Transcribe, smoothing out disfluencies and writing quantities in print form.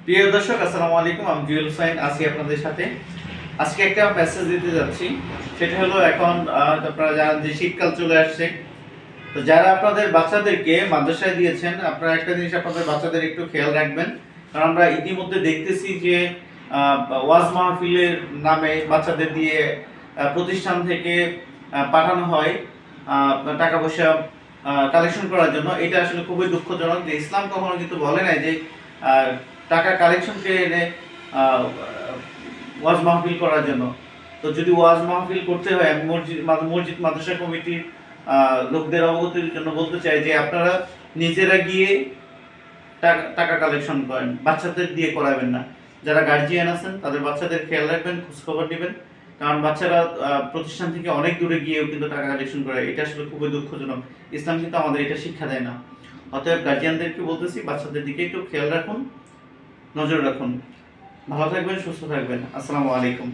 প্রিয় দর্শক, আসসালামু আলাইকুম। আমি জুয়েল হোসেন আছি আপনাদের সাথে। আজকে একটা মেসেজ দিতে যাচ্ছি। সেটা হলো, এখন আপনারা জানেন যে শীতকাল চলে আসছে। তো যারা আপনাদের বাচ্চাদেরকে মাদ্রাসায় দিয়েছেন, আপনারা একটা জিনিস আপনাদের বাচ্চাদের একটু খেয়াল রাখবেন। কারণ আমরা ইতিমধ্যে দেখতেছি যে ওয়াজ মাহফিলের নামে বাচ্চাদের দিয়ে প্রতিষ্ঠান থেকে পাঠানো হয় টাকা পয়সা কালেকশন করার জন্য। এটা আসলে খুবই দুঃখজনক যে ইসলাম কখনো কিন্তু বলে নাই যে টাকা কালেকশনকে এনে ওয়াজ মাহফিল করার জন্য। তো যদি ওয়াজ মাহফিল করতে হয়, আমি মসজিদ মাদ্রাসা কমিটির লোকদের অবগতির জন্য বলতে চাই যে আপনারা নিজেরা গিয়ে টাকা কালেকশন করেন, বাচ্চাদের দিয়ে করাবেন না। যারা গার্জিয়ান আছেন তাদের বাচ্চাদের খেয়াল রাখবেন, খোঁজখবর নেবেন। কারণ বাচ্চারা প্রতিষ্ঠান থেকে অনেক দূরে গিয়েও কিন্তু টাকা কালেকশন করে। এটা আসলে খুবই দুঃখজনক। ইসলাম কিন্তু আমাদের এটা শিক্ষা দেয় না। অতএব গার্জিয়ানদেরকে বলতেছি, বাচ্চাদের দিকে একটু খেয়াল রাখুন, নজর রাখুন। ভালো থাকবেন, সুস্থ থাকবেন। আসসালামু আলাইকুম।